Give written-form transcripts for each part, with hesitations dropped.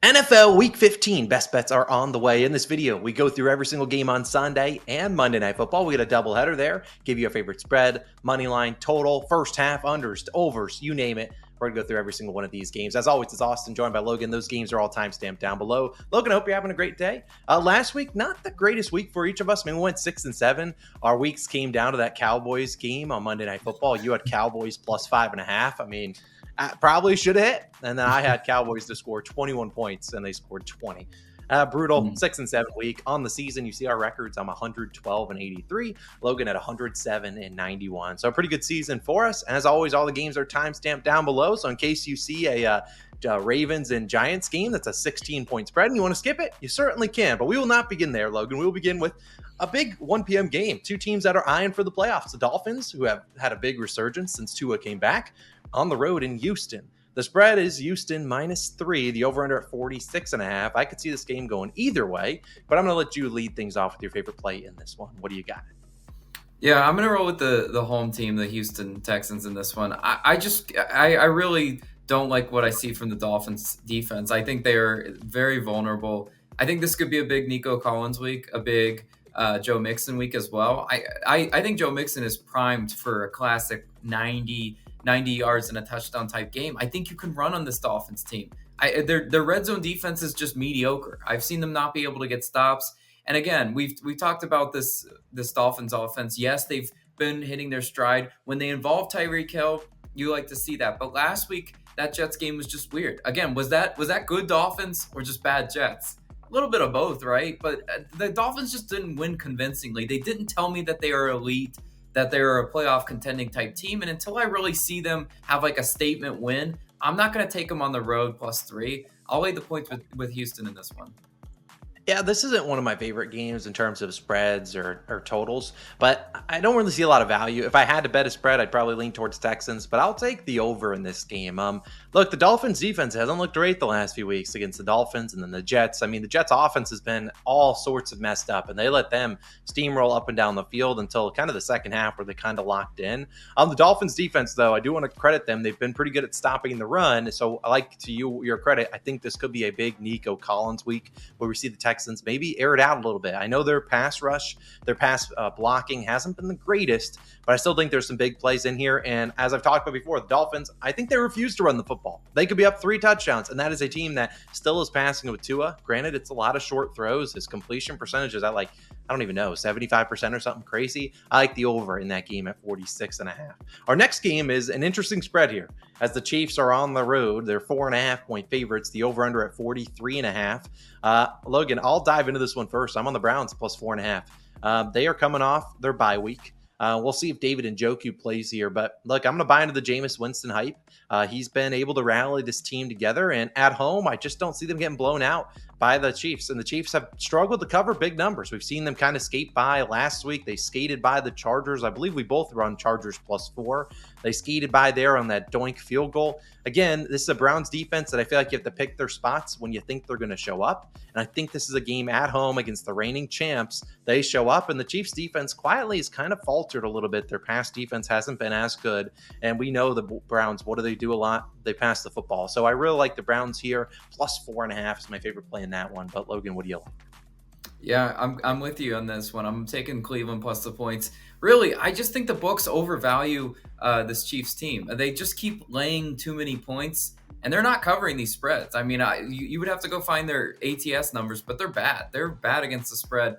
NFL Week 15 best bets are on the way. In this video, we go through every single game on Sunday and Monday Night Football. We get a doubleheader there, give you a favorite spread, money line, total, first half, unders, overs, you name it. We're going to go through every single one of these games. As always, it's Austin, joined by Logan. Those games are all timestamped down below. Logan, I hope you're having a great day. Last week, not the greatest week for each of us. I mean, we went 6-7. Our weeks came down to that Cowboys game on Monday Night Football. You had Cowboys plus 5.5. I mean, I probably should have hit. And then I had Cowboys to score 21 points, and they scored 20. Brutal 6-7 week. On the season, you see our records. I'm 112-83. Logan at 107-91. So a pretty good season for us. And as always, all the games are timestamped down below. So in case you see a Ravens and Giants game that's a 16-point spread and you want to skip it, you certainly can. But we will not begin there, Logan. We will begin with a big 1 p.m. game. Two teams that are eyeing for the playoffs. The Dolphins, who have had a big resurgence since Tua came back, on the road in Houston. The spread is Houston -3, the over-under at 46.5. I could see this game going either way, but I'm going to let you lead things off with your favorite play in this one. What do you got? Yeah, I'm going to roll with the home team, the Houston Texans in this one. I really don't like what I see from the Dolphins defense. I think they are very vulnerable. I think this could be a big Nico Collins week, a big Joe Mixon week as well. I think Joe Mixon is primed for a classic 90 yards and a touchdown type game. I think you can run on this Dolphins team. Their red zone defense is just mediocre. I've seen them not be able to get stops. And again, we've talked about this Dolphins offense. Yes, they've been hitting their stride. When they involve Tyreek Hill, you like to see that. But last week, that Jets game was just weird. Again, was that good Dolphins or just bad Jets? A little bit of both, right? But the Dolphins just didn't win convincingly. They didn't tell me that they are elite, that they're a playoff contending type team. And until I really see them have like a statement win, I'm not going to take them on the road +3. I'll lay the points with Houston in this one. Yeah, this isn't one of my favorite games in terms of spreads or totals, but I don't really see a lot of value. If I had to bet a spread, I'd probably lean towards Texans, but I'll take the over in this game. Look, the Dolphins defense hasn't looked great the last few weeks against the Dolphins and then the Jets. I mean, the Jets offense has been all sorts of messed up, and they let them steamroll up and down the field until kind of the second half where they kind of locked in. The Dolphins defense, though, I do want to credit them. They've been pretty good at stopping the run, so I like to your credit. I think this could be a big Nico Collins week where we see the Texans maybe air it out a little bit. I know their pass rush, their pass blocking hasn't been the greatest, but I still think there's some big plays in here. And as I've talked about before, the Dolphins, I think they refuse to run the football. They could be up 3 touchdowns, and that is a team that still is passing with Tua. Granted, it's a lot of short throws. His completion percentage is at I don't even know, 75% or something crazy. I like the over in that game at 46.5. Our next game is an interesting spread here, as the Chiefs are on the road. They're 4.5-point favorites. The over-under at 43.5. Logan, I'll dive into this one first. I'm on the Browns plus 4.5. They are coming off their bye week. We'll see if David Njoku plays here. But look, I'm going to buy into the Jameis Winston hype. He's been able to rally this team together. And at home, I just don't see them getting blown out by the Chiefs. And the Chiefs have struggled to cover big numbers. We've seen them kind of skate by last week. They skated by the Chargers. I believe we both were on Chargers +4. They skated by there on that doink field goal. Again, this is a Browns defense that I feel like you have to pick their spots when you think they're going to show up. And I think this is a game at home against the reigning champs. They show up, and the Chiefs defense quietly has kind of faltered a little bit. Their pass defense hasn't been as good. And we know the Browns, what do they do a lot? They pass the football. So I really like the Browns here. Plus 4.5 is my favorite play in that one. But Logan, what do you like? Yeah, I'm with you on this one. I'm taking Cleveland plus the points. Really, I just think the books overvalue this Chiefs team. They just keep laying too many points, and they're not covering these spreads. I mean, you would have to go find their ATS numbers, but they're bad. They're bad against the spread,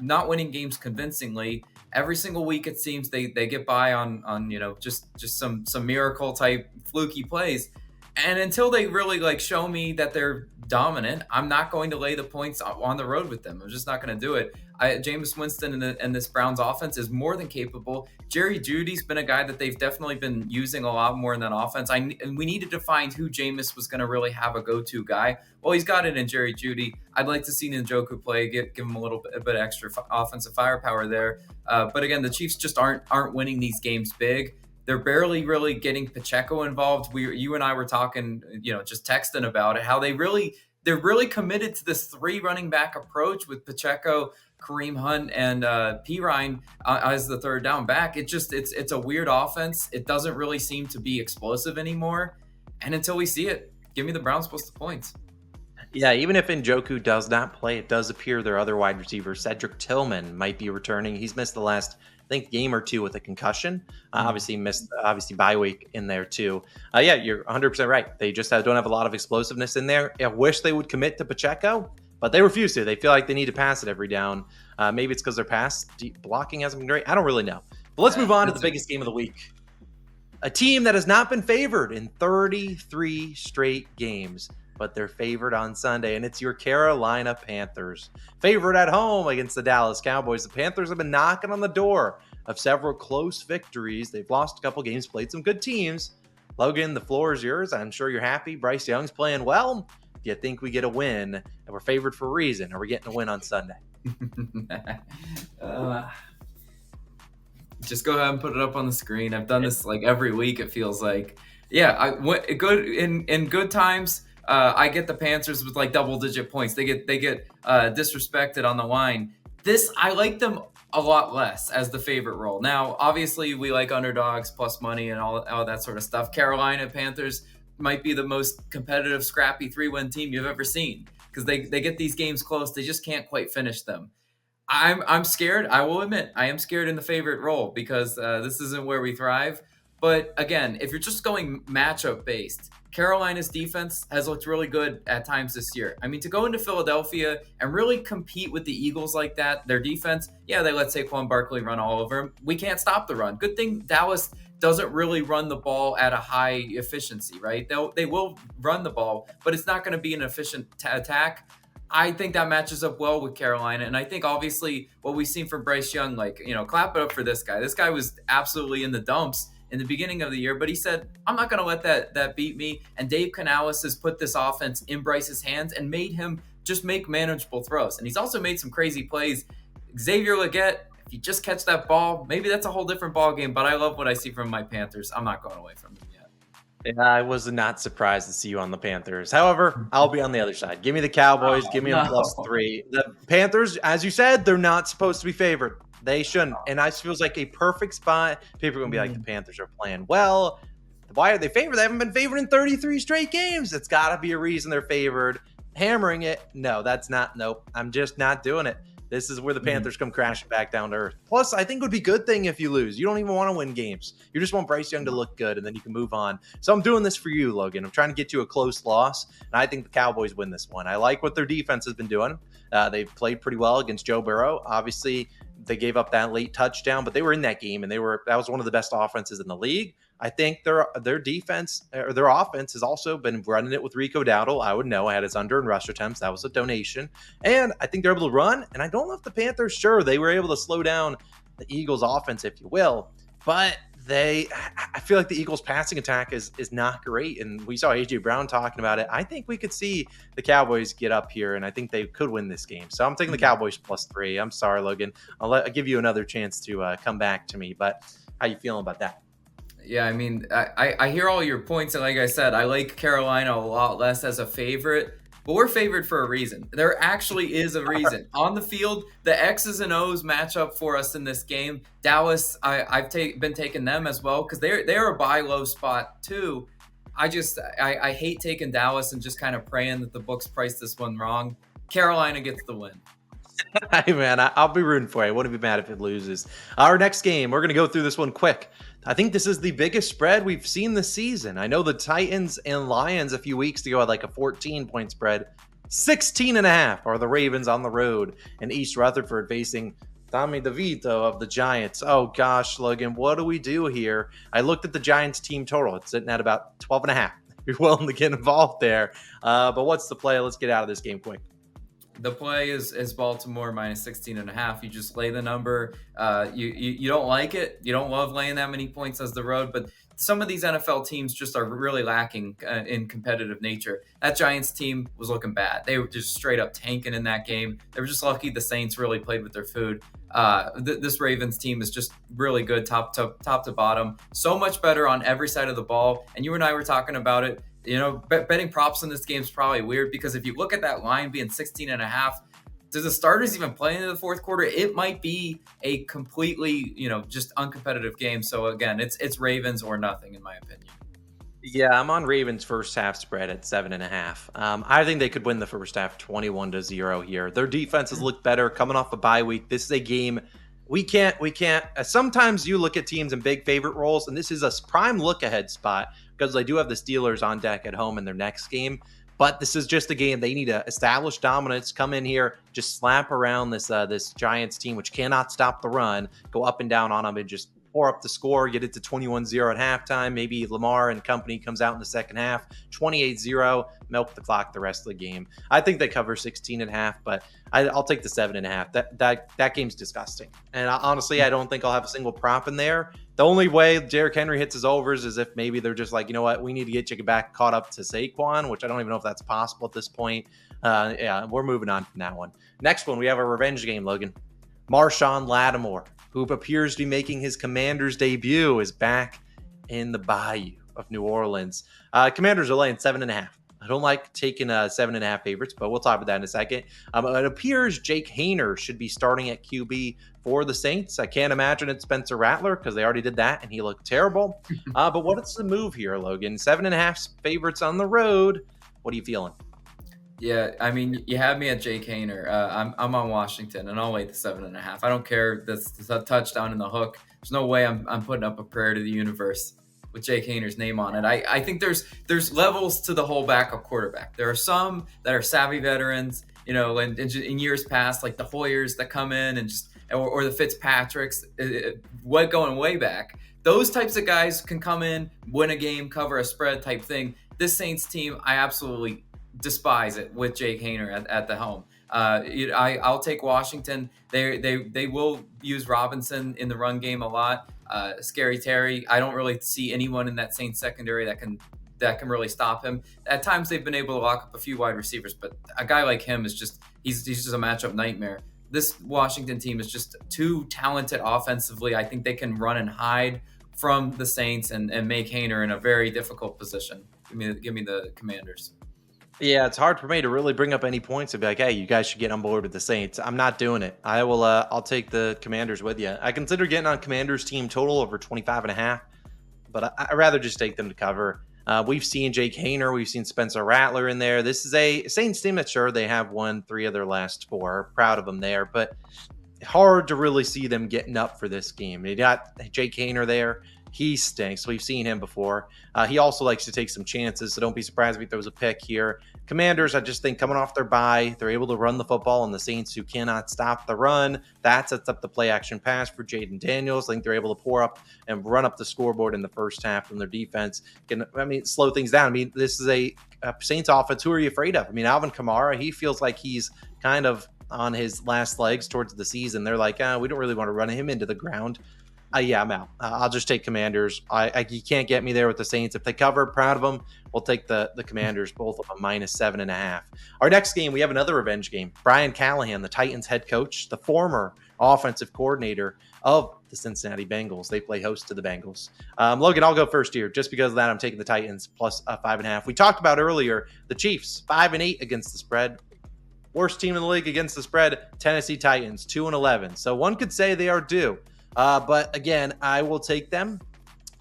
not winning games convincingly. Every single week, it seems they get by on just some miracle type fluky plays. And until they really show me that they're dominant, I'm not going to lay the points on the road with them. I'm just not going to do it. Jameis Winston and this Browns offense is more than capable. Jerry Jeudy's been a guy that they've definitely been using a lot more in that offense. And we needed to find who Jameis was going to really have a go-to guy. Well, he's got it in Jerry Jeudy. I'd like to see Njoku play, give him a little bit extra offensive firepower there. But again, the Chiefs just aren't winning these games big. They're barely really getting Pacheco involved. You and I were talking, just texting about it, how they're really committed to this 3 running back approach with Pacheco, Kareem Hunt, and Pirine as the third down back. It's a weird offense. It doesn't really seem to be explosive anymore. And until we see it, give me the Browns plus the points. Yeah, even if Njoku does not play, it does appear their other wide receiver, Cedric Tillman, might be returning. He's missed the last, I think, game or two with a concussion. Hmm. Obviously missed, obviously bye week in there too. Yeah, you're 100% right. They just don't have a lot of explosiveness in there. I wish they would commit to Pacheco, but they refuse to. They feel like they need to pass it every down. Maybe it's because their pass blocking hasn't been great. I don't really know. But let's Yeah, move on to the that's biggest game of the week. A team that has not been favored in 33 straight games, but they're favored on Sunday, and it's your Carolina Panthers. Favored at home against the Dallas Cowboys. The Panthers have been knocking on the door of several close victories. They've lost a couple games, played some good teams. Logan, the floor is yours. I'm sure you're happy. Bryce Young's playing well. Do you think we get a win? And we're favored for a reason. Are we getting a win on Sunday? uh, just go ahead and put it up on the screen. I've done this like every week. It feels like, yeah. Good in good times. I get the Panthers with like double-digit points. They get disrespected on the line. I like them a lot less as the favorite role. Now, obviously, we like underdogs plus money and all that sort of stuff. Carolina Panthers might be the most competitive, scrappy 3-win team you've ever seen because they get these games close. They just can't quite finish them. I'm scared. I will admit I am scared in the favorite role because this isn't where we thrive. But again, if you're just going matchup based, Carolina's defense has looked really good at times this year. I mean, to go into Philadelphia and really compete with the Eagles like that, their defense, yeah, they let Saquon Barkley run all over him. We can't stop the run. Good thing Dallas doesn't really run the ball at a high efficiency, right? They will run the ball, but it's not going to be an efficient attack. I think that matches up well with Carolina. And I think obviously what we've seen from Bryce Young, like, clap it up for this guy. This guy was absolutely in the dumps in the beginning of the year, but he said, I'm not going to let that beat me. And Dave Canales has put this offense in Bryce's hands and made him just make manageable throws. And he's also made some crazy plays. Xavier Legette, if you just catch that ball, maybe that's a whole different ball game, but I love what I see from my Panthers. I'm not going away from them yet. Yeah, I was not surprised to see you on the Panthers. However, I'll be on the other side. Give me the Cowboys. Give me a +3. The Panthers, as you said, they're not supposed to be favored. They shouldn't. And it feels like a perfect spot. People are going to be like, the Panthers are playing well. Why are they favored? They haven't been favored in 33 straight games. It's got to be a reason they're favored. Hammering it. No, that's not. Nope. I'm just not doing it. This is where the Panthers come crashing back down to earth. Plus, I think it would be a good thing if you lose. You don't even want to win games. You just want Bryce Young to look good, and then you can move on. So I'm doing this for you, Logan. I'm trying to get you a close loss, and I think the Cowboys win this one. I like what their defense has been doing. They've played pretty well against Joe Burrow. Obviously, they gave up that late touchdown, but they were in that game, and that was one of the best offenses in the league. I think their defense or their offense has also been running it with Rico Dowdle. I would know. I had his under and rush attempts. That was a donation. And I think they're able to run. And I don't know if the Panthers, sure, they were able to slow down the Eagles offense, if you will. But I feel like the Eagles passing attack is not great. And we saw AJ Brown talking about it. I think we could see the Cowboys get up here, and I think they could win this game. So I'm taking the Cowboys +3. I'm sorry, Logan. I'll give you another chance to come back to me. But how you feeling about that? Yeah, I mean, I hear all your points, and like I said, I like Carolina a lot less as a favorite, but we're favored for a reason. There actually is a reason. On the field, the X's and O's match up for us in this game. Dallas, I've been taking them as well because they're a buy low spot too. I hate taking Dallas and just kind of praying that the books price this one wrong. Carolina gets the win. Hey, man, I'll be rooting for you. I wouldn't be mad if it loses. Our next game, we're going to go through this one quick. I think this is the biggest spread we've seen this season. I know the Titans and Lions a few weeks ago had like a 14-point spread. 16.5 are the Ravens on the road, and East Rutherford facing Tommy DeVito of the Giants. Oh, gosh, Logan, what do we do here? I looked at the Giants team total. It's sitting at about 12.5. You're willing to get involved there. But what's the play? Let's get out of this game quick. The play is Baltimore minus 16.5. You just lay the number. You don't like it. You don't love laying that many points as the road, but some of these NFL teams just are really lacking in competitive nature. That Giants team was looking bad. They were just straight up tanking in that game. They were just lucky the Saints really played with their food. This Ravens team is just really good top to bottom. So much better on every side of the ball. And you and I were talking about it. Betting props in this game is probably weird because if you look at that line being 16.5, does the starters even play into the fourth quarter? It might be a completely, just uncompetitive game. So again, it's Ravens or nothing in my opinion. Yeah, I'm on Ravens first half spread at 7.5. I think they could win the first half 21-0 here. Their defenses look better coming off a bye week. This is a game we can't. Sometimes you look at teams in big favorite roles, and this is a prime look ahead spot because they do have the Steelers on deck at home in their next game. But this is just a game they need to establish dominance, come in here, just slap around this Giants team, which cannot stop the run, go up and down on them, and just pour up the score, get it to 21-0 at halftime. Maybe Lamar and company comes out in the second half, 28-0, milk the clock the rest of the game. I think they cover 16.5, but I'll take the 7.5. That game's disgusting. And honestly, I don't think I'll have a single prop in there. The only way Derrick Henry hits his overs is if maybe they're just like, you know what, we need to get you back caught up to Saquon, which I don't even know if that's possible at this point. Yeah, we're moving on from that one. Next one, we have a revenge game, Logan. Marshawn Lattimore, who appears to be making his Commanders debut, is back in the Bayou of New Orleans. Commanders are laying 7.5. I don't like taking 7.5 favorites, but we'll talk about that in a second. It appears Jake Haener should be starting at QB for the Saints. I can't imagine it's Spencer Rattler because they already did that and he looked terrible. But what's the move here, Logan? 7.5 favorites on the road. What are you feeling? Yeah, I mean, you have me at Jake Haener. I'm on Washington, and I'll lay the 7.5. I don't care. That's a touchdown in the hook. There's no way I'm putting up a prayer to the universe with Jake Haener's name on it. I think there's levels to the whole backup quarterback. There are some that are savvy veterans, in years past, like the Hoyers that come in and or the Fitzpatricks, what going way back. Those types of guys can come in, win a game, cover a spread type thing. This Saints team, I absolutely despise it with Jake Haener at the helm. I'll take Washington. They will use Robinson in the run game a lot. Scary Terry, I don't really see anyone in that Saints secondary that can really stop him. At times they've been able to lock up a few wide receivers, but a guy like him is he's just a matchup nightmare. This Washington team is just too talented offensively. I think they can run and hide from the Saints and make Haener in a very difficult position. Give me the Commanders. Yeah, it's hard for me to really bring up any points and be like, hey, you guys should get on board with the Saints. I'm not doing it. I'll take the Commanders with you. I consider getting on Commanders team total over 25.5, but I'd rather just take them to cover. We've seen Jake Haener. We've seen Spencer Rattler in there. This is a Saints team that sure they have won 3 of their last 4. Proud of them there, but hard to really see them getting up for this game. They got Jake Haener there. He stinks. We've seen him before. He also likes to take some chances, so don't be surprised if there was a pick here. Commanders, I just think coming off their bye, they're able to run the football, and the Saints, who cannot stop the run, that sets up the play-action pass for Jaden Daniels. I think they're able to pour up and run up the scoreboard in the first half from their defense. Slow things down. This is a Saints offense. Who are you afraid of? Alvin Kamara, he feels like he's kind of on his last legs towards the season. They're like, we don't really want to run him into the ground. Yeah, I'm out. I'll just take Commanders. You can't get me there with the Saints. If they cover, proud of them. We'll take the Commanders, both of them -7.5. Our next game, we have another revenge game. Brian Callahan, the Titans head coach, the former offensive coordinator of the Cincinnati Bengals. They play host to the Bengals. Logan, I'll go first here. Just because of that, I'm taking the Titans plus 5.5. We talked about earlier the Chiefs, 5-8 against the spread. Worst team in the league against the spread, Tennessee Titans, 2-11. So one could say they are due. But again, I will take them.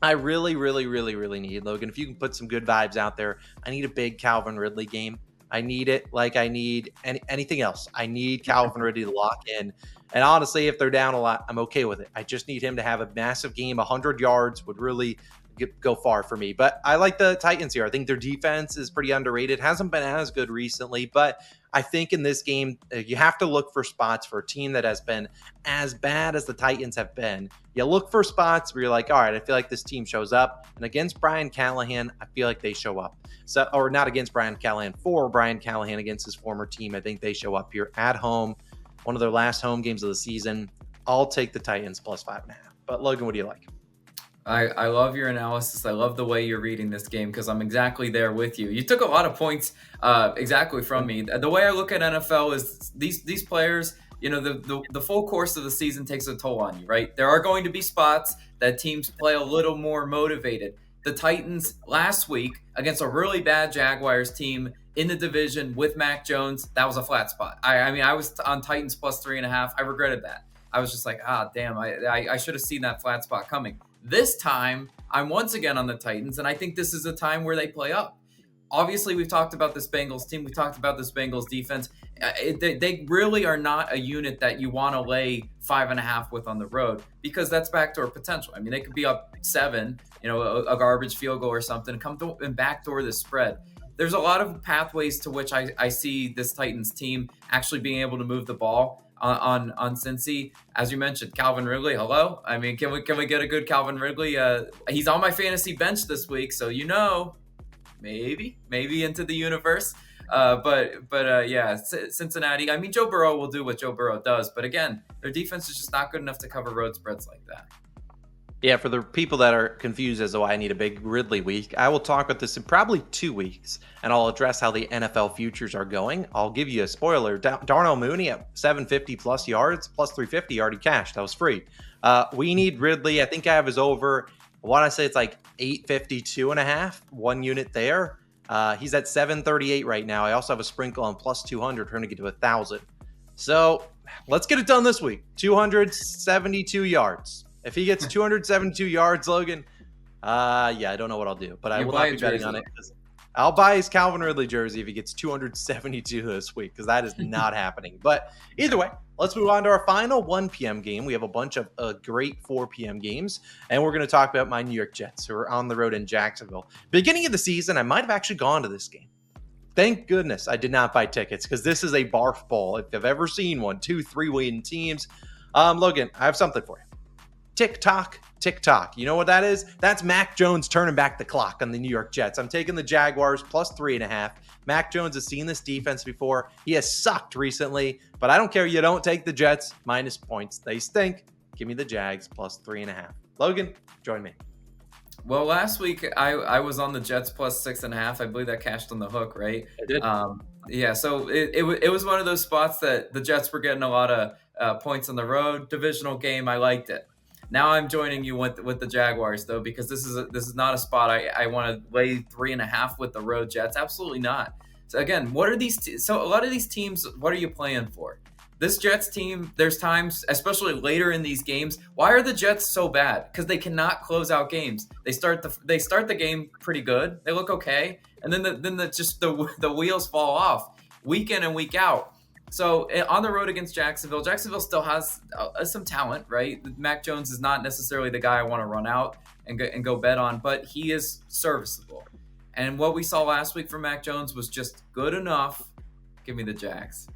I really, really, really, really need, Logan, if you can put some good vibes out there, I need a big Calvin Ridley game. I need it like I need anything else. I need Calvin Ridley to lock in. And honestly, if they're down a lot, I'm okay with it. I just need him to have a massive game. 100 yards would really go far for me. But I like the Titans here. I think their defense is pretty underrated. Hasn't been as good recently, but I think in this game, you have to look for spots for a team that has been as bad as the Titans have been. You look for spots where you're like, all right, I feel like this team shows up. And against Brian Callahan, I feel like they show up. So, or not against Brian Callahan, for Brian Callahan against his former team. I think they show up here at home. One of their last home games of the season. I'll take the Titans plus 5.5. But Logan, what do you like? I love your analysis. I love the way you're reading this game because I'm exactly there with you. You took a lot of points exactly from me. The way I look at NFL is these players, the full course of the season takes a toll on you, right? There are going to be spots that teams play a little more motivated. The Titans last week against a really bad Jaguars team in the division with Mac Jones, that was a flat spot. I was on Titans plus 3.5. I regretted that. I was just like, damn, I should have seen that flat spot coming. This time, I'm once again on the Titans, and I think this is a time where they play up. Obviously, we've talked about this Bengals team. We talked about this Bengals defense. They really are not a unit that you want to lay 5.5 with on the road, because that's backdoor potential. I mean, they could be up 7, a garbage field goal or something, come to and backdoor the spread. There's a lot of pathways to which I see this Titans team actually being able to move the ball on Cincy. As you mentioned, Calvin Ridley, hello. I mean, can we get a good Calvin Ridley? He's on my fantasy bench this week, so maybe into the universe. Yeah, Cincinnati. I mean, Joe Burrow will do what Joe Burrow does, but again, their defense is just not good enough to cover road spreads like that. Yeah, for the people that are confused as to why I need a big Ridley week, I will talk about this in probably 2 weeks, and I'll address how the NFL futures are going. I'll give you a spoiler. Darnell Mooney at 750 plus yards, plus 350 already cashed. That was free. We need Ridley. I think I have his over. I want to say it's like 852.5, 1 unit there. He's at 738 right now. I also have a sprinkle on plus 200, trying to get to 1,000. So let's get it done this week. 272 yards. If he gets 272 yards, Logan, I don't know what I'll do, but I will not be betting on it. I'll buy his Calvin Ridley jersey if he gets 272 this week, because that is not happening. But either way, let's move on to our final 1 p.m. game. We have a bunch of great 4 p.m. games, and we're going to talk about my New York Jets, who are on the road in Jacksonville. Beginning of the season, I might have actually gone to this game. Thank goodness I did not buy tickets, because this is a barf bowl. If I've ever seen one, 2-3 win teams. Logan, I have something for you. Tick-tock, tick-tock. You know what that is? That's Mac Jones turning back the clock on the New York Jets. I'm taking the Jaguars plus 3.5. Mac Jones has seen this defense before. He has sucked recently, but I don't care. You don't take the Jets minus points. They stink. Give me the Jags plus 3.5. Logan, join me. Well, last week I was on the Jets plus 6.5. I believe that cashed on the hook, right? I did. Yeah, so it was one of those spots that the Jets were getting a lot of points on the road. Divisional game, I liked it. Now I'm joining you with the Jaguars, though, because this is not a spot I want to lay 3.5 with the road Jets. Absolutely not. So again, what are these? So a lot of these teams, what are you playing for? This Jets team, there's times, especially later in these games, why are the Jets so bad? Because they cannot close out games. They start the game pretty good. They look okay, and then the wheels fall off week in and week out. So on the road against Jacksonville still has some talent, right? Mac Jones is not necessarily the guy I want to run out and go bet on, but he is serviceable. And what we saw last week from Mac Jones was just good enough. Give me the Jags.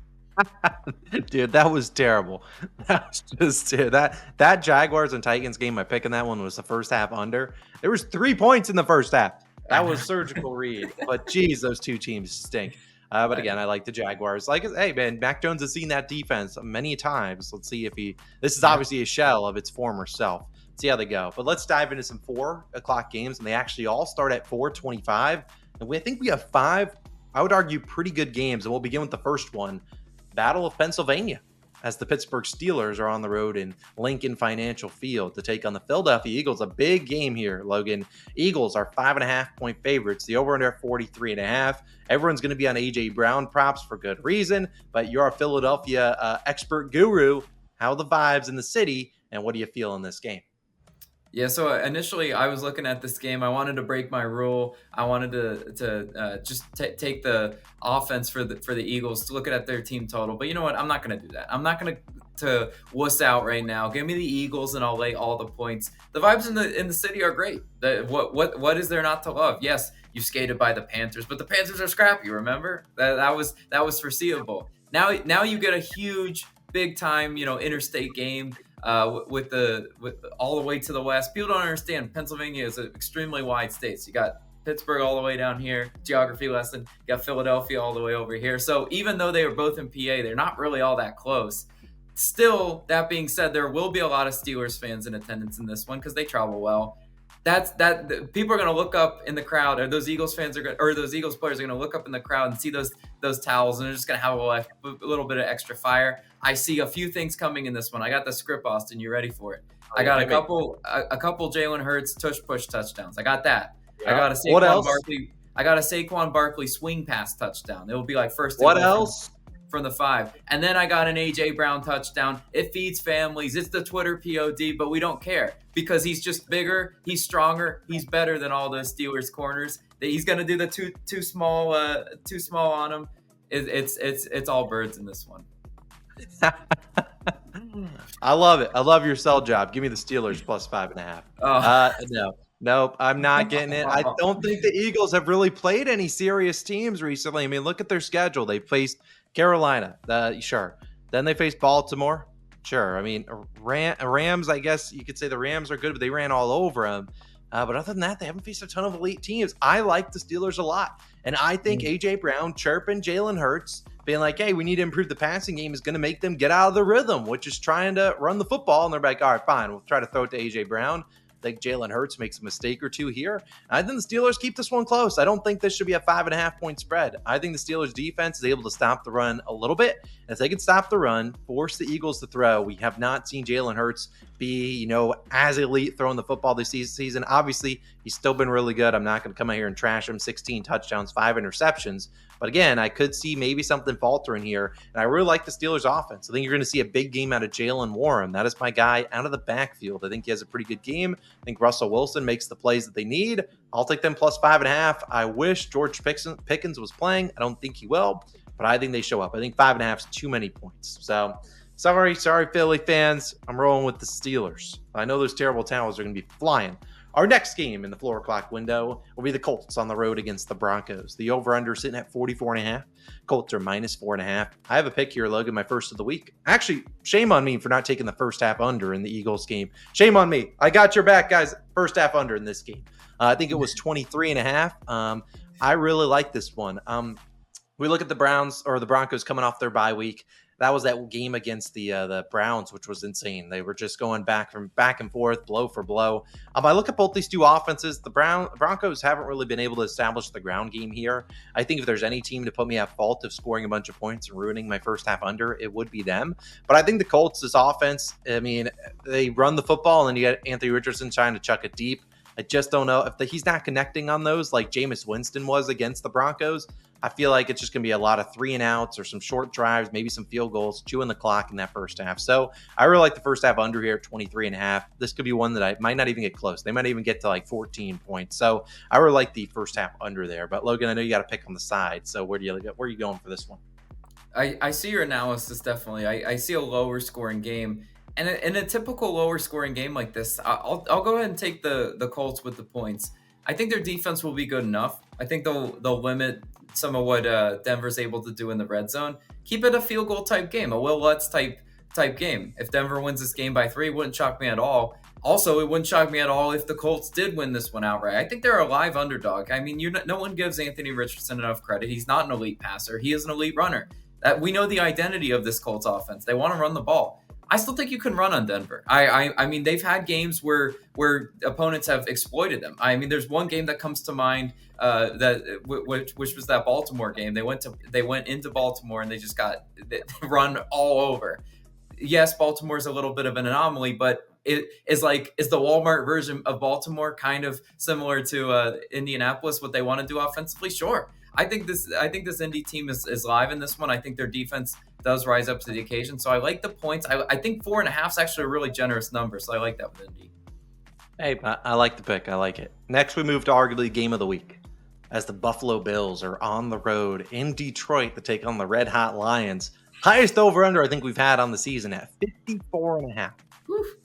Dude, that was terrible. That was just that Jaguars and Titans game. My pick in that one was the first half under. There was 3 points in the first half. That was surgical read. But geez, those two teams stink. But again, I like the Jaguars. Hey man, Mac Jones has seen that defense many times. Let's see if this is obviously a shell of its former self. Let's see how they go. But let's dive into some 4 o'clock games, and they actually all start at 4:25. And I think we have 5, I would argue, pretty good games. And we'll begin with the first one. Battle of Pennsylvania, as the Pittsburgh Steelers are on the road in Lincoln Financial Field to take on the Philadelphia Eagles. A big game here, Logan. Eagles are 5.5 point favorites. The over-under at 43.5. Everyone's going to be on A.J. Brown props for good reason, but you're a Philadelphia expert guru. How are the vibes in the city, and what do you feel in this game? Yeah, so initially I was looking at this game. I wanted to break my rule. I wanted to just take the offense for the Eagles, to look at their team total. But you know what? I'm not going to do that. I'm not going to wuss out right now. Give me the Eagles, and I'll lay all the points. The vibes in the city are great. What is there not to love? Yes, you skated by the Panthers, but the Panthers are scrappy. Remember that was foreseeable. Now you get a huge, big time interstate game. With all the way to the west. People don't understand Pennsylvania is an extremely wide state. So you got Pittsburgh all the way down here, geography lesson. You got Philadelphia all the way over here. So even though they are both in PA, they're not really all that close. Still, that being said, there will be a lot of Steelers fans in attendance in this one because they travel well. People are going to look up in the crowd, or those Eagles players are going to look up in the crowd and see those towels, and they're just going to have a little bit of extra fire. I see a few things coming in this one. I got the script, Austin. You ready for it? I got a couple Jalen Hurts push touchdowns. I got that. Yeah. I got a Saquon Barkley swing pass touchdown. It will be like first. What else? from the 5. And then I got an A.J. Brown touchdown. It feeds families. It's the Twitter POD, but we don't care because he's just bigger. He's stronger. He's better than all those Steelers corners. He's going to do the too small on him. It's all birds in this one. I love it. I love your sell job. Give me the Steelers plus 5.5. Nope, I'm not getting it. I don't think the Eagles have really played any serious teams recently. I mean, look at their schedule. They faced Carolina, sure. Then they faced Baltimore, sure. I mean, Rams, I guess you could say the Rams are good, but they ran all over them. But other than that, they haven't faced a ton of elite teams. I like the Steelers a lot. And I think A.J. Brown chirping Jalen Hurts, being like, hey, we need to improve the passing game, is going to make them get out of the rhythm, which is trying to run the football. And they're like, all right, fine, we'll try to throw it to A.J. Brown. I think Jalen Hurts makes a mistake or two here. I think the Steelers keep this one close. I don't think this should be a 5.5-point spread. I think the Steelers defense is able to stop the run a little bit. And if they can stop the run, force the Eagles to throw, we have not seen Jalen Hurts be, as elite throwing the football this season. Obviously, he's still been really good. I'm not going to come out here and trash him. 16 touchdowns, 5 interceptions. But again, I could see maybe something faltering here. And I really like the Steelers offense. I think you're going to see a big game out of Jalen Warren. That is my guy out of the backfield. I think he has a pretty good game. I think Russell Wilson makes the plays that they need. I'll take them plus 5.5. I wish George Pickens was playing. I don't think he will, but I think they show up. I think 5.5 is too many points. So sorry, Philly fans. I'm rolling with the Steelers. I know those terrible towels are going to be flying. Our next game in the 4 o'clock window will be the Colts on the road against the Broncos. The over-under sitting at 44.5. Colts are minus 4.5. I have a pick here, Logan, my first of the week. Actually, shame on me for not taking the first half under in the Eagles game. Shame on me. I got your back, guys. First half under in this game. I think it was 23.5. I really like this one. We look at the Broncos coming off their bye week. That was that game against the Browns, which was insane. They were just going back and forth, blow for blow. I look at both these two offenses. The Broncos haven't really been able to establish the ground game here. I think if there's any team to put me at fault of scoring a bunch of points and ruining my first half under, it would be them. But I think the Colts, this offense, I mean, they run the football, and then you got Anthony Richardson trying to chuck it deep. I just don't know if he's not connecting on those like Jameis Winston was against the Broncos. I feel like it's just going to be a lot of 3-and-outs or some short drives, maybe some field goals, chewing the clock in that first half. So I really like the first half under here at 23.5. This could be one that I might not even get close. They might even get to like 14 points. So I really like the first half under there. But Logan, I know you got to pick on the side. So where are you going for this one? I see your analysis, definitely. I see a lower scoring game. And in a typical lower scoring game like this, I'll go ahead and take the Colts with the points. I think their defense will be good enough. I think they'll limit some of what Denver's able to do in the red zone. Keep it a field goal type game, a Will Lutz type game. If Denver wins this game by 3, it wouldn't shock me at all. Also, it wouldn't shock me at all if the Colts did win this one outright. I think they're a live underdog. I mean, no one gives Anthony Richardson enough credit. He's not an elite passer. He is an elite runner. We know the identity of this Colts offense. They want to run the ball. I still think you can run on Denver. I mean, they've had games where opponents have exploited them. I mean, there's one game that comes to mind which was that Baltimore game. They went into Baltimore and they just got run all over. Yes, Baltimore's a little bit of an anomaly, but it is the Walmart version of Baltimore kind of similar to Indianapolis, what they want to do offensively? Sure. I think this Indy team is live in this one. I think their defense does rise up to the occasion. So I like the points. I think 4.5 is actually a really generous number. So I like that with Indy. Hey, I like the pick. I like it. Next, we move to arguably game of the week, as the Buffalo Bills are on the road in Detroit to take on the Red Hot Lions. Highest over-under I think we've had on the season at 54.5.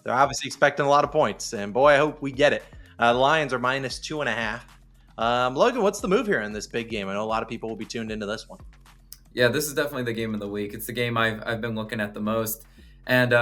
They're obviously expecting a lot of points, and boy, I hope we get it. The Lions are minus 2.5. Logan, what's the move here in this big game? I know a lot of people will be tuned into this one. Yeah, this is definitely the game of the week. It's the game I've been looking at the most, and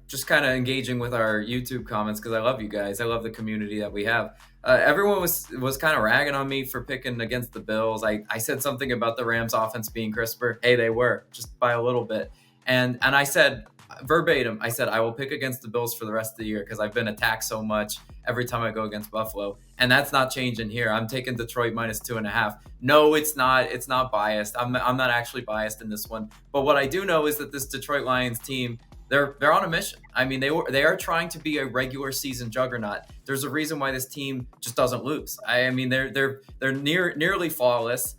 just kind of engaging with our YouTube comments because I love you guys. I love the community that we have. Everyone was kind of ragging on me for picking against the Bills. I said something about the Rams offense being crisper. Hey, they were, just by a little bit. And I said verbatim, I will pick against the Bills for the rest of the year because I've been attacked so much every time I go against Buffalo. And that's not changing here. I'm taking Detroit minus 2.5. No, it's not. It's not biased. I'm not actually biased in this one. But what I do know is that this Detroit Lions team, they're on a mission. I mean, they are trying to be a regular season juggernaut. There's a reason why this team just doesn't lose. I mean, they're nearly flawless.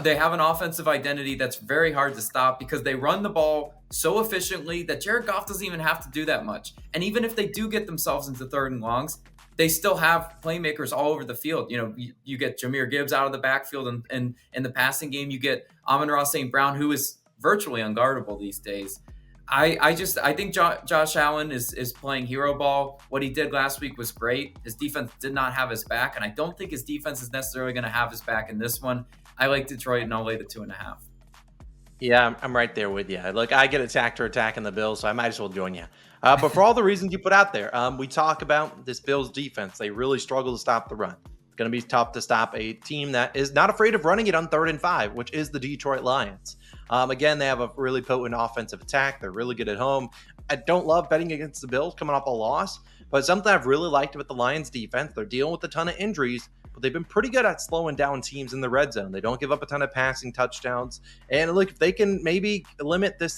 They have an offensive identity that's very hard to stop because they run the ball so efficiently that Jared Goff doesn't even have to do that much. And even if they do get themselves into third and longs, they still have playmakers all over the field. You get Jahmyr Gibbs out of the backfield, and in the passing game, you get Amon-Ra St. Brown, who is virtually unguardable these days. I think Josh Allen is playing hero ball. What he did last week was great. His defense did not have his back, and I don't think his defense is necessarily going to have his back in this one. I like Detroit, and I'll lay the 2.5. Yeah, I'm right there with you. Look, I get attacked or attacking the Bills, so I might as well join you. But for all the reasons you put out there, we talk about this Bills defense. They really struggle to stop the run. It's going to be tough to stop a team that is not afraid of running it on 3rd and 5, which is the Detroit Lions. Again, they have a really potent offensive attack. They're really good at home. I don't love betting against the Bills coming off a loss, but something I've really liked about the Lions defense, they're dealing with a ton of injuries, but they've been pretty good at slowing down teams in the red zone. They don't give up a ton of passing touchdowns. And look, if they can maybe limit this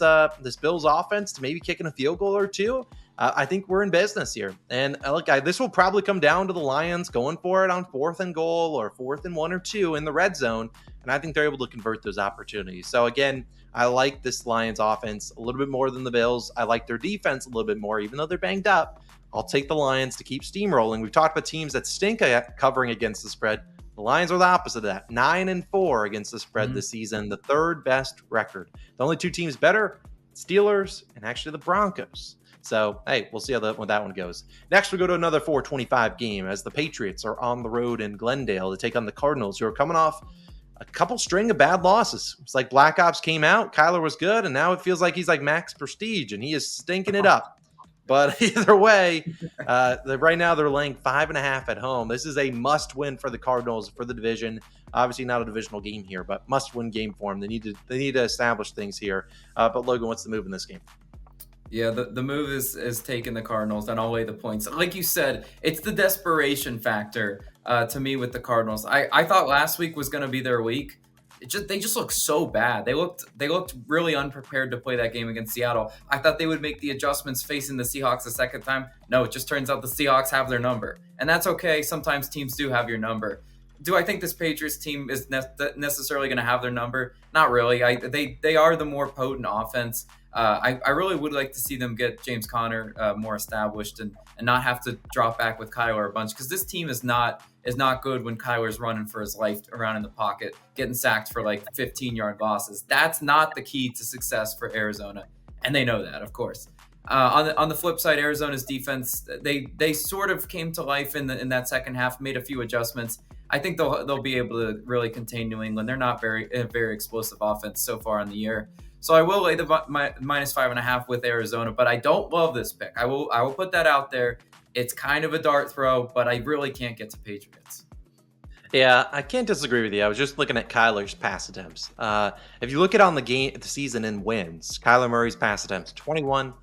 Bills offense to maybe kicking a field goal or two, I think we're in business here. And look, this will probably come down to the Lions going for it on 4th and goal or 4th and 1 or 2 in the red zone. And I think they're able to convert those opportunities. So again, I like this Lions offense a little bit more than the Bills. I like their defense a little bit more, even though they're banged up. I'll take the Lions to keep steamrolling. We've talked about teams that stink at covering against the spread. The Lions are the opposite of that. 9-4 against the spread this season, the 3rd best record. The only 2 teams better, Steelers and actually the Broncos. So, hey, we'll see how that one goes. Next, we go to another 425 game as the Patriots are on the road in Glendale to take on the Cardinals, who are coming off a couple string of bad losses. It's like Black Ops came out, Kyler was good, and now it feels like he's like Max Prestige, and he is stinking it up. But either way, right now they're laying 5.5 at home. This is a must-win for the Cardinals for the division. Obviously not a divisional game here, but must-win game for them. They need to establish things here. But Logan, what's the move in this game? Yeah, the move is taking the Cardinals, and I'll lay the points. Like you said, it's the desperation factor to me with the Cardinals. I thought last week was going to be their week. They just look so bad. They looked really unprepared to play that game against Seattle. I thought they would make the adjustments facing the Seahawks a second time. No, it just turns out the Seahawks have their number, and that's okay. Sometimes teams do have your number. Do I think this Patriots team is necessarily going to have their number? Not really. They are the more potent offense. I really would like to see them get James Conner more established and not have to drop back with Kyler a bunch, because this team is not good when Kyler's running for his life around in the pocket, getting sacked for like 15-yard losses. That's not the key to success for Arizona, and they know that, of course. On the flip side, Arizona's defense, they sort of came to life in that second half, made a few adjustments. I think they'll be able to really contain New England. They're not very explosive offense so far in the year. So I will lay the minus 5.5 with Arizona, but I don't love this pick. I will put that out there. It's kind of a dart throw, but I really can't get to Patriots. Yeah, I can't disagree with you. I was just looking at Kyler's pass attempts. If you look at on the season in wins, Kyler Murray's pass attempts, 21,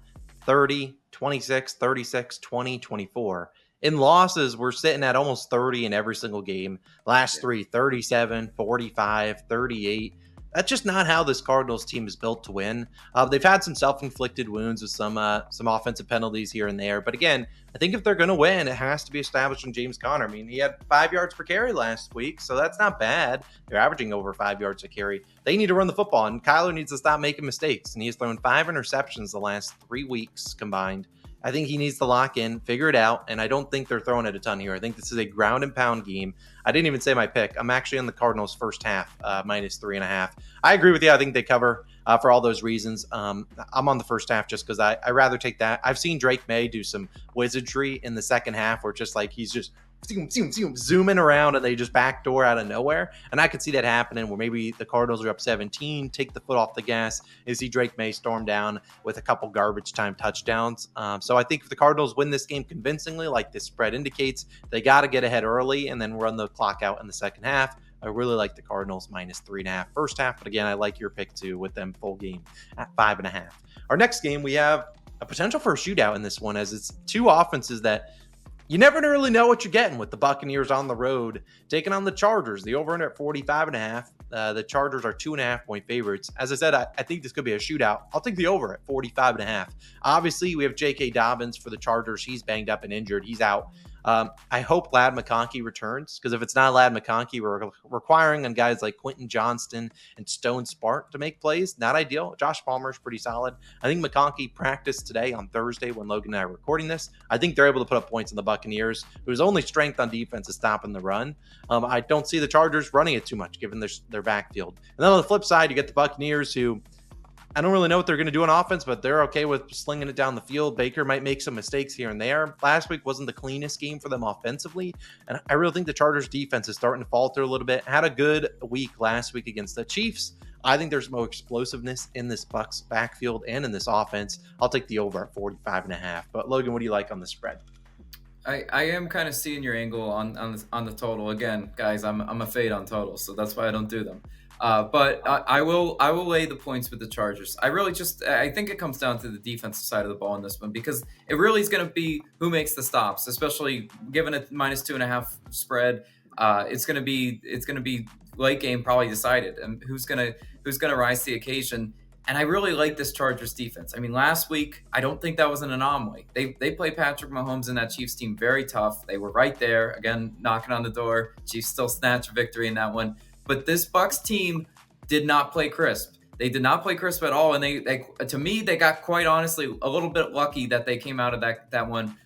30, 26, 36, 20, 24. In losses, we're sitting at almost 30 in every single game. Last three, 37, 45, 38. That's just not how this Cardinals team is built to win. They've had some self-inflicted wounds with some offensive penalties here and there. But again, I think if they're going to win, it has to be established in James Conner. I mean, he had 5 yards per carry last week, so that's not bad. They're averaging over 5 yards a carry. They need to run the football, and Kyler needs to stop making mistakes. And he has thrown 5 interceptions the last 3 weeks combined. I think he needs to lock in, figure it out, and I don't think they're throwing it a ton here. I think this is a ground and pound game. I didn't even say my pick. I'm actually on the Cardinals first half, minus 3.5. I agree with you. I think they cover for all those reasons. I'm on the first half just because I rather take that. I've seen Drake May do some wizardry in the second half where just like he's just zooming around and they just backdoor out of nowhere. And I could see that happening where maybe the Cardinals are up 17, take the foot off the gas, and see Drake May storm down with a couple garbage time touchdowns. So I think if the Cardinals win this game convincingly, like this spread indicates, they got to get ahead early and then run the clock out in the second half. I really like the Cardinals minus 3.5 first half. But again, I like your pick too with them full game at 5.5. Our next game, we have a potential for a shootout in this one as it's two offenses that you never really know what you're getting with the Buccaneers on the road taking on the Chargers. The over-under at 45.5. The Chargers are 2.5-point favorites. As I said, I think this could be a shootout. I'll take the over at 45.5. Obviously, we have J.K. Dobbins for the Chargers. He's banged up and injured. He's out. I hope Lad McConkey returns, because if it's not Lad McConkey, we're requiring on guys like Quentin Johnston and Stone Spark to make plays. Not ideal. Josh Palmer's pretty solid. I think McConkey practiced today on Thursday when Logan and I are recording this. I think they're able to put up points in the Buccaneers, whose only strength on defense is stopping the run. I don't see the Chargers running it too much, given their backfield. And then on the flip side, you get the Buccaneers, who I don't really know what they're going to do on offense, but they're okay with slinging it down the field. Baker might make some mistakes here and there. Last week wasn't the cleanest game for them offensively, and I really think the Chargers defense is starting to falter a little bit. Had a good week last week against the Chiefs. I think there's more explosiveness in this Bucs backfield and in this offense. I'll take the over at 45.5. But Logan, what do you like on the spread? I am kind of seeing your angle on the total. Again, guys, I'm a fade on totals, so that's why I don't do them. But I will lay the points with the Chargers. I think it comes down to the defensive side of the ball in this one, because it really is going to be who makes the stops, especially given a -2.5 spread. It's going to be late game probably decided, and who's going to rise to the occasion. And I really like this Chargers defense. I mean, last week, I don't think that was an anomaly. They played Patrick Mahomes and that Chiefs team very tough. They were right there, again, knocking on the door. Chiefs still snatch a victory in that one. But this Bucs team did not play crisp. They did not play crisp at all. And they to me, they got, quite honestly, a little bit lucky that they came out of that one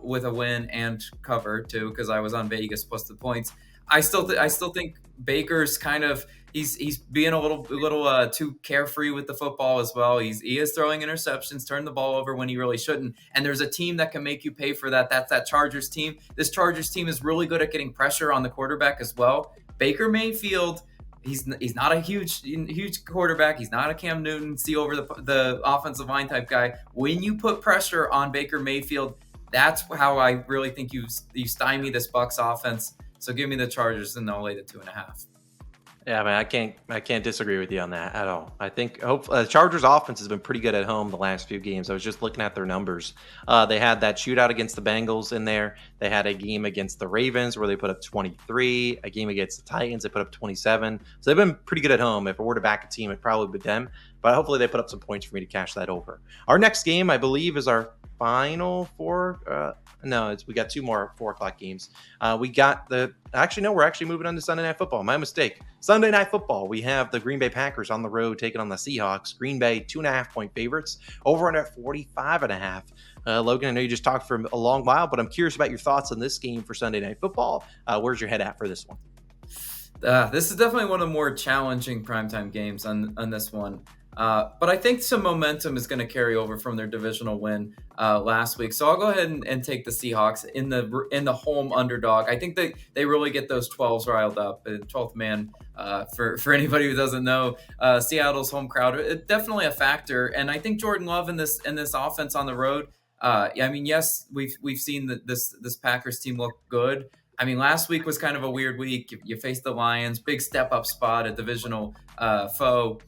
with a win and cover, too, because I was on Vegas plus the points. I still think Baker's kind of he's being a little too carefree with the football as well. He is throwing interceptions, turning the ball over when he really shouldn't. And there's a team that can make you pay for that. That's that Chargers team. This Chargers team is really good at getting pressure on the quarterback as well. Baker Mayfield, he's not a huge quarterback. He's not a Cam Newton, see over the offensive line type guy. When you put pressure on Baker Mayfield, that's how I really think you stymie this Bucs offense. So give me the Chargers, and I'll lay the 2.5. Yeah, man, I can't disagree with you on that at all. I think the Chargers offense has been pretty good at home the last few games. I was just looking at their numbers. They had that shootout against the Bengals in there. They had a game against the Ravens where they put up 23. A game against the Titans, they put up 27. So they've been pretty good at home. If it were to back a team, it'd probably be them. But hopefully they put up some points for me to cash that over. Our next game, I believe, is our final four. We got two more 4:00 games. We're actually moving on to Sunday Night Football. My mistake. Sunday Night Football. We have the Green Bay Packers on the road taking on the Seahawks. Green Bay 2.5-point favorites. Over under at 45.5. Logan, I know you just talked for a long while, but I'm curious about your thoughts on this game for Sunday Night Football. Where's your head at for this one? This is definitely one of the more challenging primetime games on this one. But I think some momentum is going to carry over from their divisional win last week. So I'll go ahead and take the Seahawks in the home underdog. I think they really get those 12s riled up. 12th man, for anybody who doesn't know, Seattle's home crowd, definitely a factor. And I think Jordan Love in this offense on the road. Yes, we've seen this Packers team look good. I mean, last week was kind of a weird week. You faced the Lions, big step up spot, a divisional foe.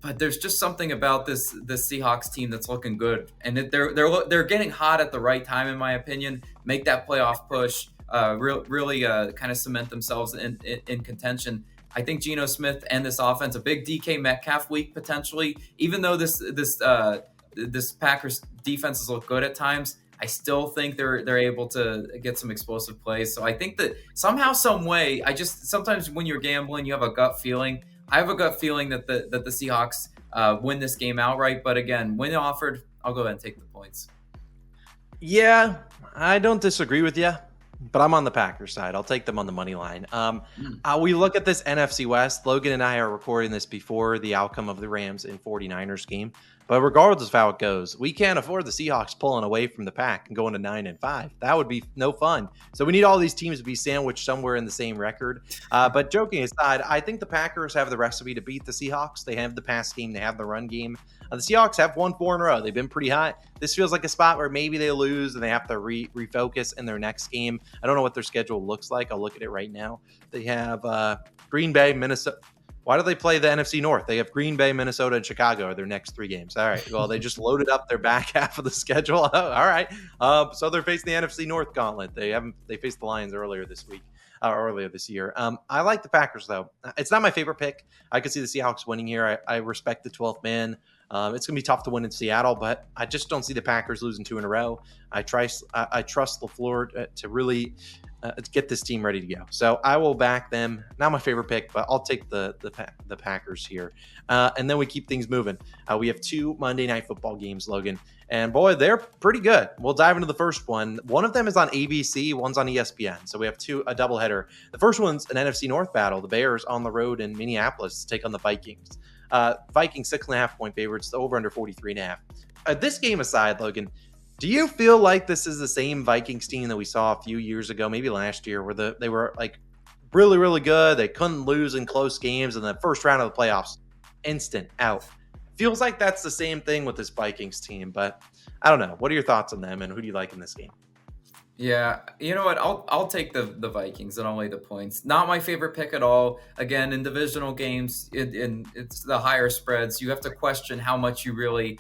But there's just something about this Seahawks team that's looking good, and they're getting hot at the right time, in my opinion. Make that playoff push, really kind of cement themselves in contention. I think Geno Smith and this offense, a big DK Metcalf week potentially. Even though this Packers defenses look good at times, I still think they're able to get some explosive plays. So I think that somehow, some way, sometimes when you're gambling, you have a gut feeling. I have a gut feeling that the Seahawks win this game outright. But again, when offered, I'll go ahead and take the points. Yeah, I don't disagree with you, but I'm on the Packers side. I'll take them on the money line. We look at this NFC West. Logan and I are recording this before the outcome of the Rams and 49ers game. But regardless of how it goes, we can't afford the Seahawks pulling away from the pack and going to 9-5. That would be no fun. So we need all these teams to be sandwiched somewhere in the same record. But joking aside, I think the Packers have the recipe to beat the Seahawks. They have the pass game. They have the run game. The Seahawks have won 4 in a row. They've been pretty hot. This feels like a spot where maybe they lose and they have to refocus in their next game. I don't know what their schedule looks like. I'll look at it right now. They have Green Bay, Minnesota. Why do they play the NFC North? They have Green Bay, Minnesota, and Chicago are their next 3 games. All right. Well, they just loaded up their back half of the schedule. All right. So they're facing the NFC North gauntlet. They faced the Lions earlier this year. I like the Packers, though. It's not my favorite pick. I could see the Seahawks winning here. I respect the 12th man. It's going to be tough to win in Seattle, but I just don't see the Packers losing 2 in a row. I trust LaFleur to really get this team ready to go. So I will back them. Not my favorite pick, but I'll take the Packers here. And then we keep things moving. We have 2 Monday Night Football games, Logan. And boy, they're pretty good. We'll dive into the first one. One of them is on ABC, one's on ESPN. So we have a doubleheader. The first one's an NFC North battle. The Bears on the road in Minneapolis to take on the Vikings. Vikings 6.5 point favorites, over under 43.5. This game aside, Logan, do you feel like this is the same Vikings team that we saw a few years ago, maybe last year, where they were like really, really good? They couldn't lose in close games, and the first round of the playoffs, instant out. Feels like that's the same thing with this Vikings team, but I don't know. What are your thoughts on them, and who do you like in this game? Yeah, you know what? I'll take the Vikings and I'll lay the points. Not my favorite pick at all. Again, in divisional games, it's the higher spreads. You have to question how much you really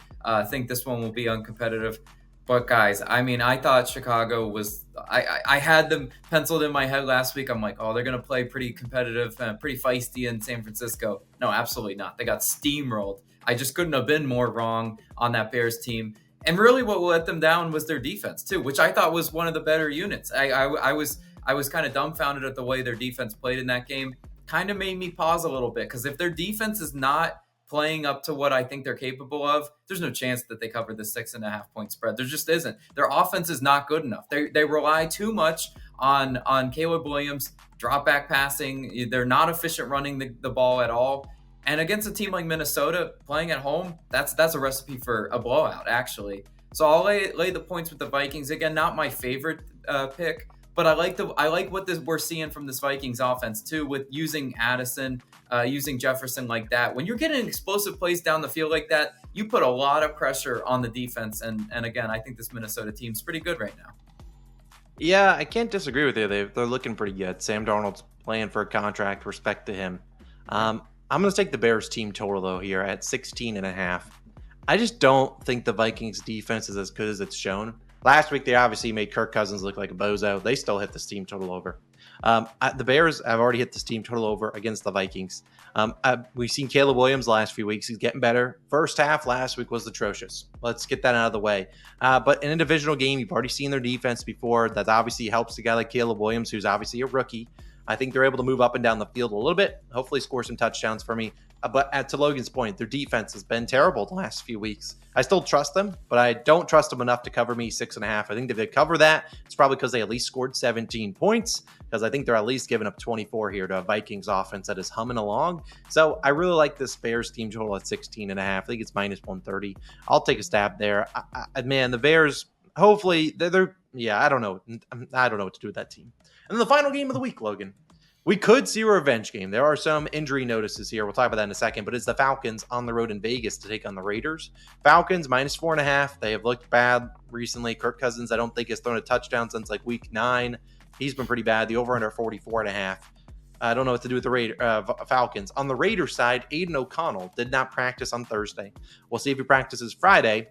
think this one will be uncompetitive. But guys, I mean, I thought Chicago was. I had them penciled in my head last week. I'm like, oh, they're gonna play pretty competitive, pretty feisty in San Francisco. No, absolutely not. They got steamrolled. I just couldn't have been more wrong on that Bears team. And really, what let them down was their defense too, which I thought was one of the better units. I was kind of dumbfounded at the way their defense played in that game. Kind of made me pause a little bit, because if their defense is not playing up to what I think they're capable of, there's no chance that they cover the 6.5 point spread. There just isn't. Their offense is not good enough. They rely too much on Caleb Williams, drop back passing. They're not efficient running the ball at all. And against a team like Minnesota, playing at home, that's a recipe for a blowout, actually. So I'll lay the points with the Vikings. Again, not my favorite pick, but I like what we're seeing from this Vikings offense too, with using Addison, using Jefferson like that. When you're getting explosive plays down the field like that, you put a lot of pressure on the defense. And again, I think this Minnesota team's pretty good right now. Yeah, I can't disagree with you. They're looking pretty good. Sam Darnold's playing for a contract. Respect to him. I'm going to take the Bears team total, though, here at 16.5. I just don't think the Vikings defense is as good as it's shown. Last week, they obviously made Kirk Cousins look like a bozo. They still hit this team total over. The Bears have already hit this team total over against the Vikings. We've seen Caleb Williams the last few weeks. He's getting better. First half last week was atrocious. Let's get that out of the way. But in a divisional game, you've already seen their defense before. That obviously helps a guy like Caleb Williams, who's obviously a rookie. I think they're able to move up and down the field a little bit, hopefully score some touchdowns for me. But to Logan's point, their defense has been terrible the last few weeks. I still trust them, but I don't trust them enough to cover me 6.5. I think if they cover that, it's probably because they at least scored 17 points, because I think they're at least giving up 24 here to a Vikings offense that is humming along. So I really like this Bears team total at 16.5. I think it's minus 130. I'll take a stab there. Man, the Bears, hopefully, I don't know. I don't know what to do with that team. And then the final game of the week, Logan. We could see a revenge game. There are some injury notices here. We'll talk about that in a second, but it's the Falcons on the road in Vegas to take on the Raiders. Falcons minus 4.5. They have looked bad recently. Kirk Cousins, I don't think, has thrown a touchdown since like week 9. He's been pretty bad. The over under 44.5. I don't know what to do with the Falcons. On the Raiders side, Aiden O'Connell did not practice on Thursday. We'll see if he practices Friday.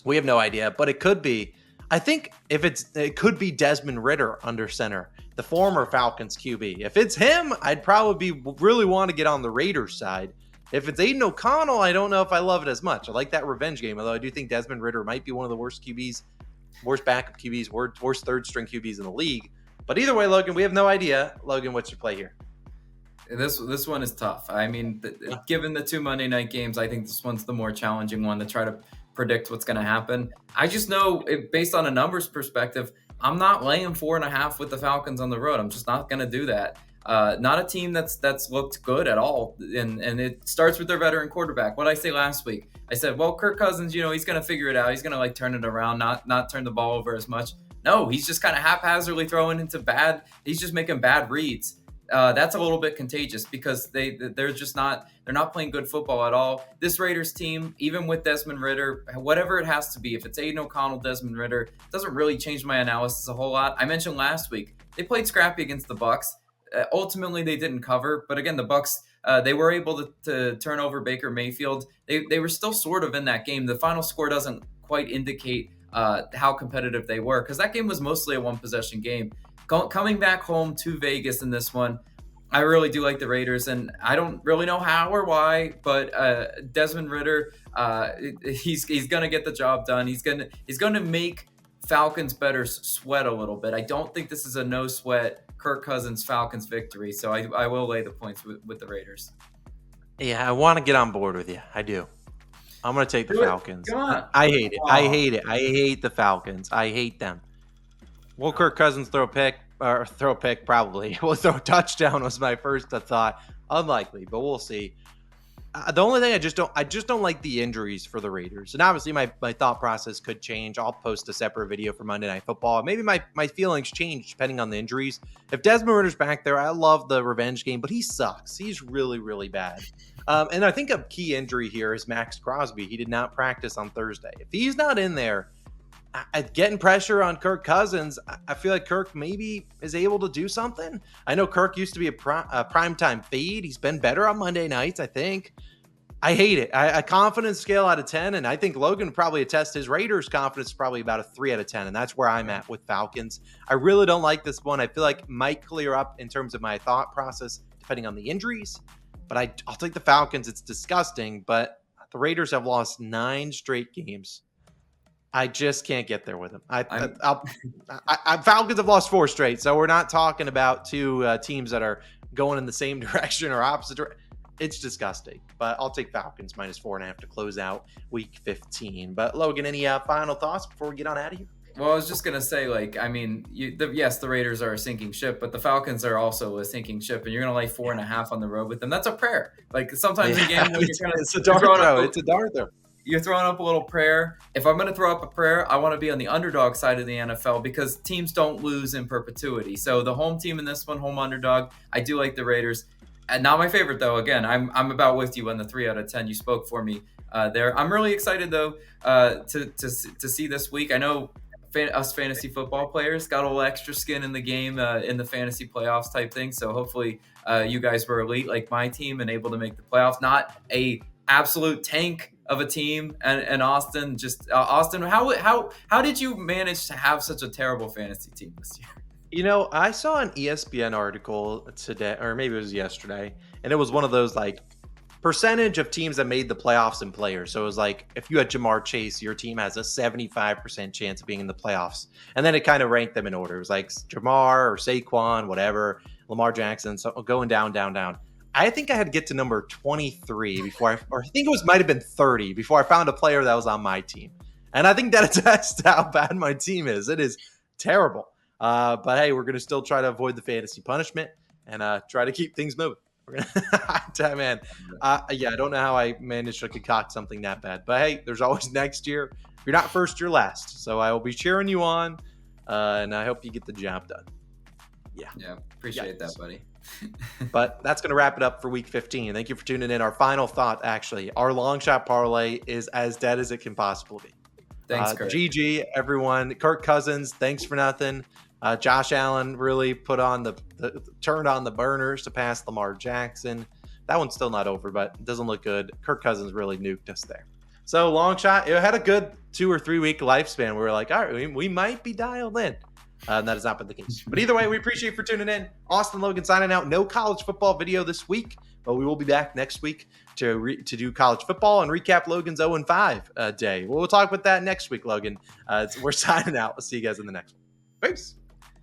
We have no idea, but it could be. I think it could be Desmond Ridder under center, the former Falcons QB. If it's him, I'd probably really want to get on the Raiders side. If it's Aiden O'Connell, I don't know if I love it as much. I like that revenge game, although I do think Desmond Ridder might be one of the worst QBs, worst backup QBs, worst third string QBs in the league. But either way, Logan, we have no idea. Logan, what's your play here? This one is tough. I mean, given the 2 Monday night games, I think this one's the more challenging one to try to predict what's going to happen. I just know, based on a numbers perspective, I'm not laying 4.5 with the Falcons on the road. I'm just not going to do that. Not a team that's looked good at all, and it starts with their veteran quarterback. What I say last week, I said, well, Kirk Cousins, he's going to figure it out. He's going to turn it around, not turn the ball over as much. No, he's just kind of haphazardly throwing into bad. He's just making bad reads. That's a little bit contagious, because they're not playing good football at all. This Raiders team, even with Desmond Ridder, whatever it has to be, if it's Aiden O'Connell, Desmond Ridder, doesn't really change my analysis a whole lot. I mentioned last week they played scrappy against the Bucs. Ultimately, they didn't cover, but again, the Bucs, they were able to turn over Baker Mayfield. They were still sort of in that game. The final score doesn't quite indicate how competitive they were, because that game was mostly a one possession game. Coming back home to Vegas in this one, I really do like the Raiders, and I don't really know how or why, but Desmond Ridder, he's gonna get the job done. He's gonna make Falcons bettors sweat a little bit. I don't think this is a no sweat Kirk Cousins Falcons victory, so I will lay the points with the Raiders. Yeah, I want to get on board with you. I do. I'm going to take the Falcons. Come on. I hate it. I hate it. I hate the Falcons. I hate them. Will Kirk Cousins throw a pick? Or throw a pick, probably. Will throw a touchdown was my first thought. Unlikely, but we'll see. The only thing I just don't like the injuries for the Raiders. And obviously my thought process could change. I'll post a separate video for Monday Night Football. Maybe my feelings change depending on the injuries. If Desmond Ridder's back there, I love the revenge game, but he sucks. He's really, really bad. And I think a key injury here is Max Crosby. He did not practice on Thursday. If he's not in there, getting pressure on Kirk Cousins, I feel like Kirk maybe is able to do something. I know Kirk used to be a primetime fade. He's been better on Monday nights, I think. I hate it. A confidence scale out of 10, and I think Logan would probably attest his Raiders confidence is probably about a 3 out of 10, and that's where I'm at with Falcons. I really don't like this one. I feel like it might clear up in terms of my thought process depending on the injuries, but I'll take the Falcons. It's disgusting, but the Raiders have lost 9 straight games. I just can't get there with them. Falcons have lost 4 straight, so we're not talking about 2 teams that are going in the same direction or opposite direction. It's disgusting, but I'll take Falcons -4.5 to close out week 15. But Logan, any final thoughts before we get on out of here? Well, I was just going to say, yes, the Raiders are a sinking ship, but the Falcons are also a sinking ship, and you're going to lay 4.5 on the road with them. That's a prayer. Like sometimes in games, it's a dart throw. It's a dart throw. You're throwing up a little prayer. If I'm going to throw up a prayer, I want to be on the underdog side of the NFL because teams don't lose in perpetuity. So the home team in this one, home underdog, I do like the Raiders. And not my favorite, though. Again, I'm about with you on the 3 out of 10. You spoke for me there. I'm really excited, though, to see this week. I know us fantasy football players got a little extra skin in the game in the fantasy playoffs type thing. So hopefully you guys were elite like my team and able to make the playoffs. Not a absolute tank of a team. And Austin, Austin, how did you manage to have such a terrible fantasy team this year? You know, I saw an ESPN article today, or maybe it was yesterday, and it was one of those like percentage of teams that made the playoffs and players. So it was like if you had Jamar Chase, your team has a 75% chance of being in the playoffs. And then it kind of ranked them in order. It was like Jamar or Saquon, whatever, Lamar Jackson, so going down. I think I had to get to number 23 before I think it might have been 30 before I found a player that was on my team. And I think that attests to how bad my team is. It is terrible. But hey, we're going to still try to avoid the fantasy punishment and try to keep things moving. We're gonna, man. I don't know how I managed to concoct something that bad. But hey, there's always next year. If you're not first, you're last. So I will be cheering you on, and I hope you get the job done. Yeah, appreciate that, buddy. But that's going to wrap it up for week 15. Thank you for tuning in. Our final thought, actually, our long shot parlay is as dead as it can possibly be. Thanks, Kurt. GG, everyone. Kirk Cousins, thanks for nothing. Josh Allen really turned on the burners to pass Lamar Jackson. That one's still not over, but it doesn't look good. Kirk Cousins really nuked us there. So long shot. It had a good 2 or 3 week lifespan. We were like, all right, we might be dialed in. And that has not been the case. But either way, we appreciate you for tuning in. Austin Logan signing out. No college football video this week, but we will be back next week to do college football and recap Logan's 0-5 day. We'll talk about that next week, Logan. We're signing out. We'll see you guys in the next one. Peace.